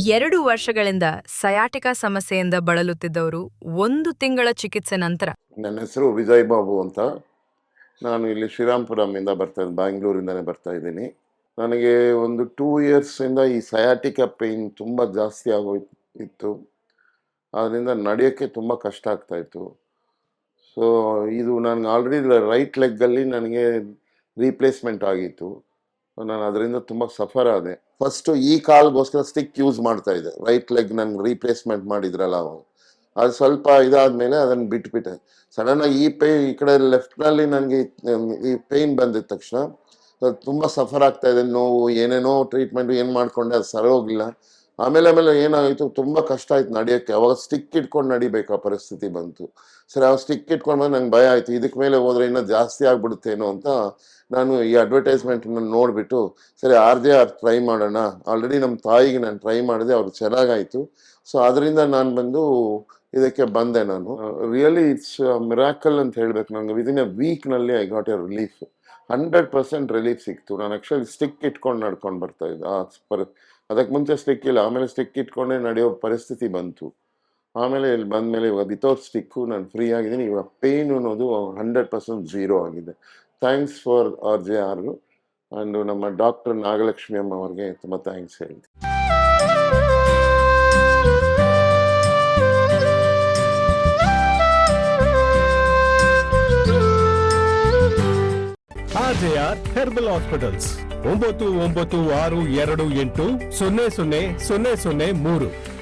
2 ವರ್ಷಗಳಿಂದ ಸಯಾಟಿಕಾ ಸಮಸ್ಯೆಯಿಂದ ಬಳಲುತ್ತಿದ್ದವರು 1 ತಿಂಗಳ ಚಿಕಿತ್ಸೆ ನಂತರ ನನ್ನ ಹೆಸರು ವಿಜಯ್ ಬಾಬು ಅಂತ. ನಾನು ಇಲ್ಲಿ ಶ್ರೀರಾಮ್ಪುರಮಿಂದ ಬ್ಯಾಂಗ್ಳೂರಿಂದನೇ ಬರ್ತಾ ಇದ್ದೀನಿ. ನನಗೆ ಒಂದು 2 ಇಯರ್ಸಿಂದ ಈ ಸಯಾಟಿಕಾ ಪೇಯ್ನ್ ತುಂಬ ಜಾಸ್ತಿ ಆಗೋಯಿತ್ತು. ಅದರಿಂದ ನಡೆಯೋಕ್ಕೆ ತುಂಬ ಕಷ್ಟ ಆಗ್ತಾಯಿತ್ತು. ಸೊ ಇದು ನನಗೆ ಆಲ್ರೆಡಿ ರೈಟ್ ಲೆಗ್ಗಲ್ಲಿ ನನಗೆ ರೀಪ್ಲೇಸ್ಮೆಂಟ್ ಆಗಿತ್ತು. ನಾನು ಅದರಿಂದ ತುಂಬ ಸಫರ್ ಆದೆ. ಫಸ್ಟು ಈ ಕಾಲ್ಗೋಸ್ಕರ ಸ್ಟಿಕ್ ಯೂಸ್ ಮಾಡ್ತಾ ಇದ್ದೆ. ರೈಟ್ ಲೆಗ್ ನನಗೆ ರೀಪ್ಲೇಸ್ಮೆಂಟ್ ಮಾಡಿದ್ರಲ್ಲ ಅವಾಗ, ಅದು ಸ್ವಲ್ಪ ಇದಾದಮೇಲೆ ಅದನ್ನು ಬಿಟ್ಬಿಟ್ಟೆ. ಸಡನ್ನಾಗಿ ಈ ಕಡೆ ಲೆಫ್ಟ್ನಲ್ಲಿ ನನಗೆ ಈ ಪೇಯ್ನ್ ಬಂದಿದ ತಕ್ಷಣ ತುಂಬ ಸಫರ್ ಆಗ್ತಾ ಇದೆ, ನೋವು, ಏನೇನೋ ಟ್ರೀಟ್ಮೆಂಟ್ ಏನು ಮಾಡಿಕೊಂಡೆ, ಅದು ಸರಿ ಹೋಗಿಲ್ಲ. ಆಮೇಲೆ ಏನಾಯಿತು, ತುಂಬ ಕಷ್ಟ ಆಯ್ತು ನಡೆಯೋಕ್ಕೆ. ಅವಾಗ ಸ್ಟಿಕ್ ಇಟ್ಕೊಂಡು ನಡಿಬೇಕು ಆ ಪರಿಸ್ಥಿತಿ ಬಂತು. ಸರಿ, ಆ ಸ್ಟಿಕ್ ಇಟ್ಕೊಂಡು ಬಂದು ನಂಗೆ ಭಯ ಆಯಿತು, ಇದಕ್ಕೆ ಮೇಲೆ ಹೋದರೆ ಇನ್ನೂ ಜಾಸ್ತಿ ಆಗ್ಬಿಡುತ್ತೇನೋ ಅಂತ ನಾನು ಈ ಅಡ್ವರ್ಟೈಸ್ಮೆಂಟನ್ನು ನೋಡಿಬಿಟ್ಟು ಸರಿ RJR ಟ್ರೈ ಮಾಡೋಣ. ಆಲ್ರೆಡಿ ನಮ್ಮ ತಾಯಿಗೆ ನಾನು ಟ್ರೈ ಮಾಡಿದೆ, ಅವ್ರಿಗೆ ಚೆನ್ನಾಗಾಯಿತು. ಸೊ ಅದರಿಂದ ನಾನು ಬಂದು ಇದಕ್ಕೆ ಬಂದೆ. ನಾನು ರಿಯಲಿ ಇಟ್ಸ್ ಮಿರಾಕಲ್ ಅಂತ ಹೇಳಬೇಕು. ನನಗೆ ವಿದಿನ್ ಎ ವೀಕ್ನಲ್ಲಿ I got a relief. 100% relief ಸಿಕ್ತು. ನಾನು ಆ್ಯಕ್ಚುಲಿ ಸ್ಟಿಕ್ ಇಟ್ಕೊಂಡು ನಡ್ಕೊಂಡು ಬರ್ತಾ ಇದ್ದೆ. ಅದಕ್ಕೆ ಮುಂಚೆ ಸ್ಟಿಕ್ ಇಲ್ಲ, ಆಮೇಲೆ ಸ್ಟಿಕ್ ಇಟ್ಕೊಂಡೇ ನಡೆಯೋ ಪರಿಸ್ಥಿತಿ ಬಂತು. ಆಮೇಲೆ ಇಲ್ಲಿ ಬಂದಮೇಲೆ ಇವಾಗ ವಿತೌಟ್ ಸ್ಟಿಕ್ಕು ನಾನು ಫ್ರೀ ಆಗಿದ್ದೀನಿ. ಇವಾಗ ಪೇಯ್ನ್ ಅನ್ನೋದು 100% ಝೀರೋ ಆಗಿದೆ. ಥ್ಯಾಂಕ್ಸ್ ಫಾರ್ RJR ಆ್ಯಂಡ್ ನಮ್ಮ ಡಾಕ್ಟರ್ ನಾಗಲಕ್ಷ್ಮಿ ಅಮ್ಮ ಅವ್ರಿಗೆ ತುಂಬ ಥ್ಯಾಂಕ್ಸ್ ಹೇಳ್ತೀನಿ. RJR herbal hospitals 9962280003